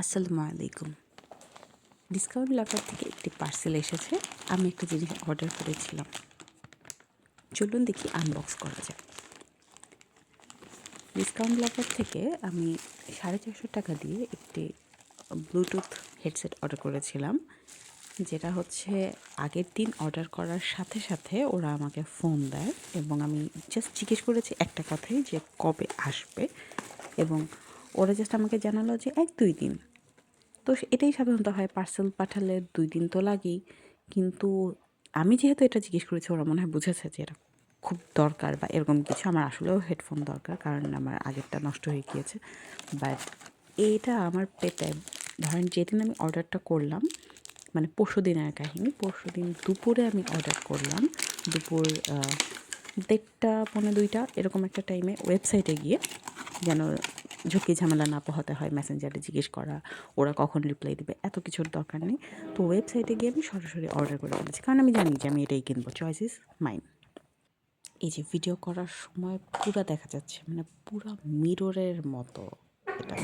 আসসালামু আলাইকুম। ডিসকাউন্ট লাভার থেকে একটি পার্সেল এসেছে। আমি একটা জিনিস অর্ডার করেছিলাম। চলুন দেখি আনবক্স করা যায়। ডিসকাউন্ট লাভার থেকে আমি 450 টাকা দিয়ে একটি ব্লুটুথ হেডসেট অর্ডার করেছিলাম, যেটা হচ্ছে আগের দিন অর্ডার করার সাথে সাথে ওরা আমাকে ফোন দেয় এবং আমি জাস্ট জিজ্ঞেস করেছি একটা কথাই যে কবে আসবে, এবং ওরা জাস্ট আমাকে জানালো যে 1-2 দিন। তো এটাই সাধারণত হয়, পার্সেল পাঠালে 2 দিন তো লাগেই। কিন্তু আমি যেহেতু এটা জিজ্ঞেস করেছি, ওরা মনে হয় বুঝেছে যে এটা খুব দরকার বা এরকম কিছু। আমার আসলেও হেডফোন দরকার, কারণ আমার আগেরটা নষ্ট হয়ে গিয়েছে। বাট এইটা আমার পেতে, ধরেন যেদিন আমি অর্ডারটা করলাম, মানে পরশুদিনের কাহিনী, পরশুদিন দুপুরে আমি অর্ডার করলাম। দুপুর 1:30 পৌনে 2টা এরকম একটা টাইমে ওয়েবসাইটে গিয়ে, যেন ঝুঁকি ঝামেলা না পোহাতে হয় মেসেঞ্জারে জিজ্ঞেস করা, ওরা কখন রিপ্লাই দেবে, এত কিছুর দরকার নেই। তো ওয়েবসাইটে গিয়ে আমি সরাসরি অর্ডার করে ফেলেছি, কারণ আমি জানি যে আমি এটাই কিনবো। Choice is mine. এই যে ভিডিও করার সময় পুরা দেখা যাচ্ছে, মানে পুরা মিররের মতো এটা,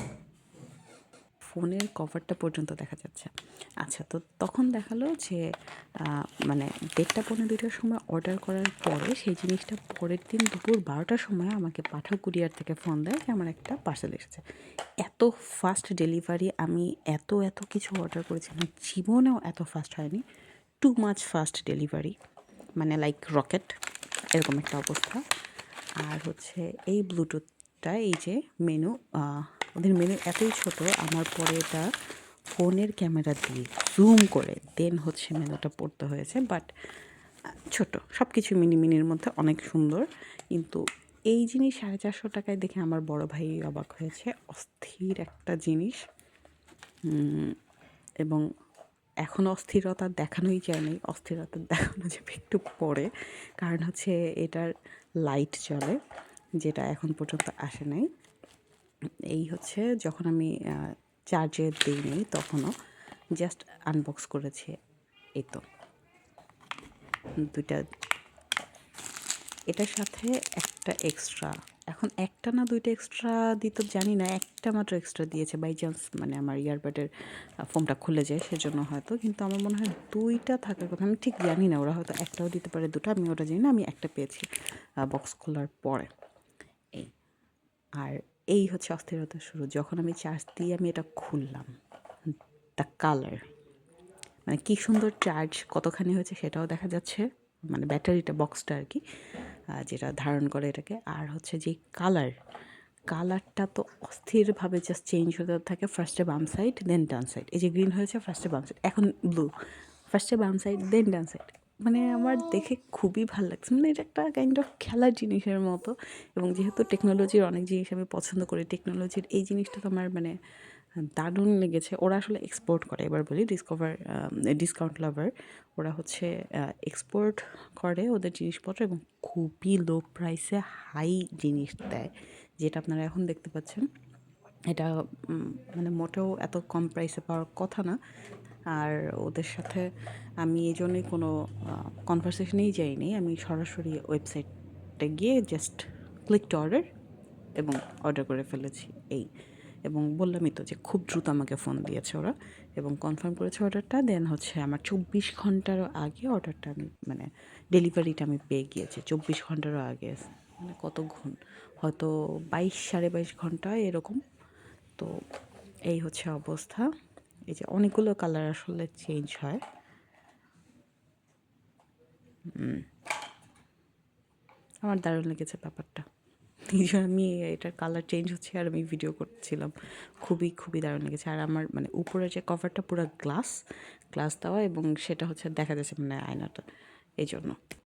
ফোনের কভারটা পর্যন্ত দেখা যাচ্ছে। আচ্ছা, তো তখন দেখালো যে মানে 1:30 পৌনে 2টার সময় অর্ডার করার পরে সেই জিনিসটা পরের দিন দুপুর 12টার সময় আমাকে পাঠাও কুরিয়ার থেকে ফোন দেয় যে আমার একটা পার্সেল এসেছে। এত ফাস্ট ডেলিভারি, আমি এত কিছু অর্ডার করেছি, আমার জীবনেও এত ফাস্ট হয়নি। টু মাচ ফাস্ট ডেলিভারি, মানে লাইক রকেট, এরকম একটা অবস্থা। আর হচ্ছে এই ব্লুটুথটা, এই যে মেনু, ওদের মেনু এতই ছোট, আমার পরে এটা ফোনের ক্যামেরা দিয়ে জুম করে দেন হচ্ছে মেনুটা পড়তে হয়েছে। বাট ছোট, সব কিছু মিনির মধ্যে অনেক সুন্দর। কিন্তু এই জিনিস 450 টাকায় দেখে আমার বড় ভাই অবাক হয়েছে। অস্থির একটা জিনিস, এবং এখন অস্থিরতা দেখানোই যায়নি, অস্থিরতা দেখানো যাবে একটু পরে। কারণ হচ্ছে এটার লাইট জ্বলে, যেটা এখন পর্যন্ত আসে নাই। এই হচ্ছে যখন আমি চার্জে দিইনি তখনও, জাস্ট আনবক্স করেছি। এই তো 2টা, এটার সাথে একটা এক্সট্রা, এখন একটা না 2টা এক্সট্রা দিত জানি না, একটা মাত্র এক্সট্রা দিয়েছে বাই চান্স, মানে আমার ইয়ারবাডের ফোনটা খুলে যায় সেজন্য হয়তো। কিন্তু আমার মনে হয় 2টা থাকার কথা, আমি ঠিক জানি না, ওরা হয়তো একটাও দিতে পারে, 2টা আমি ওটা জানি না। আমি একটা পেয়েছি বক্স খোলার পরে। এই, আর এই হচ্ছে অস্থিরতার শুরু, যখন আমি চার্জ দিয়ে আমি এটা খুললাম, দ্য কালার, মানে কী সুন্দর চার্জ কতখানি হয়েছে সেটাও দেখা যাচ্ছে, মানে ব্যাটারিটা, বক্সটা আর কি, যেটা ধারণ করে এটাকে। আর হচ্ছে যে কালারটা তো অস্থিরভাবে জাস্ট চেঞ্জ হতে থাকে। ফার্স্টে বাম সাইড, দেন ডান সাইড। এই যে গ্রিন হয়েছে, ফার্স্টে বাম সাইড, এখন ব্লু, ফার্স্টে বাম সাইড, দেন ডান সাইড। মানে আমার দেখে খুবই ভালো লাগছে, মানে এটা একটা কাইন্ড অফ খেলার জিনিসের মতো। এবং যেহেতু টেকনোলজির অনেক জিনিস আমি পছন্দ করি, টেকনোলজির এই জিনিসটা তো আমার মানে দারুণ লেগেছে। ওরা আসলে এক্সপোর্ট করে, এবার বলি ডিসকাউন্ট লাভার, ওরা হচ্ছে এক্সপোর্ট করে ওদের জিনিসপত্র, এবং খুবই লো প্রাইসে হাই জিনিস দেয়, যেটা আপনারা এখন দেখতে পাচ্ছেন। এটা মানে মোটেও এত কম প্রাইসে পাওয়ার কথা না। আর ওদের সাথে আমি এই জন্যই কোনো কনভারসেশনেই যাইনি, আমি সরাসরি ওয়েবসাইটে গিয়ে জাস্ট ক্লিক টু অর্ডার এবং অর্ডার করে ফেলেছি। এই, এবং বললামই তো যে খুব দ্রুত আমাকে ফোন দিয়েছে ওরা এবং কনফার্ম করেছে অর্ডারটা। দেন হচ্ছে আমার 24 ঘন্টারও আগে অর্ডারটা আমি, মানে ডেলিভারিটা আমি পেয়ে গিয়েছি 24 ঘন্টারও আগে। মানে কত হয়তো 22-22.5 ঘন্টা এরকম। তো এই হচ্ছে অবস্থা। এই যে অনেকগুলো কালার আসলে চেঞ্জ হয়। আমার দারুণ লেগেছে ব্যাপারটা, এই জন্য আমি এটার কালার চেঞ্জ হচ্ছে আর আমি ভিডিও করছিলাম। খুবই দারুণ লেগেছে। আর আমার মানে উপরের যে কভারটা পুরো গ্লাস দেওয়া, এবং সেটা হচ্ছে দেখা যাচ্ছে মানে আয়নাটা, এই জন্য।